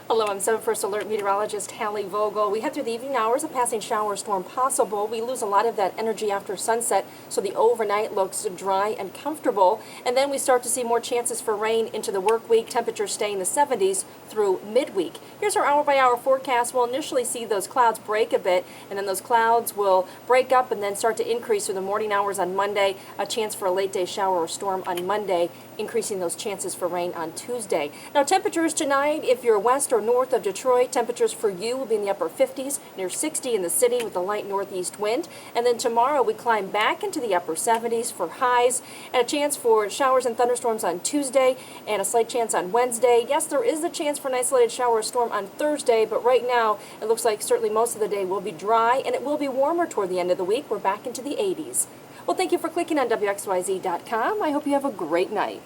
Hello, I'm 7 First Alert meteorologist Hallie Vogel. We head through the evening hours, a passing shower storm possible. We lose a lot of that energy after sunset, so the overnight looks dry and comfortable. And then we start to see more chances for rain into the work week. Temperatures stay in the 70s through midweek. Here's our hour-by-hour forecast. We'll initially see those clouds break a bit, and then those clouds will break up and then start to increase through the morning hours on Monday. A chance for a late-day shower or storm on Monday, increasing those chances for rain on Tuesday. Now, temperatures tonight, if you're west or north of Detroit, temperatures for you will be in the upper 50s, near 60 in the city with a light northeast wind. And then tomorrow we climb back into the upper 70s for highs, and a chance for showers and thunderstorms on Tuesday, and a slight chance on Wednesday. Yes, there is a chance for an isolated shower or storm on Thursday, but right now it looks like certainly most of the day will be dry, and it will be warmer toward the end of the week. We're back into the 80s. Well, thank you for clicking on WXYZ.com. I hope you have a great night.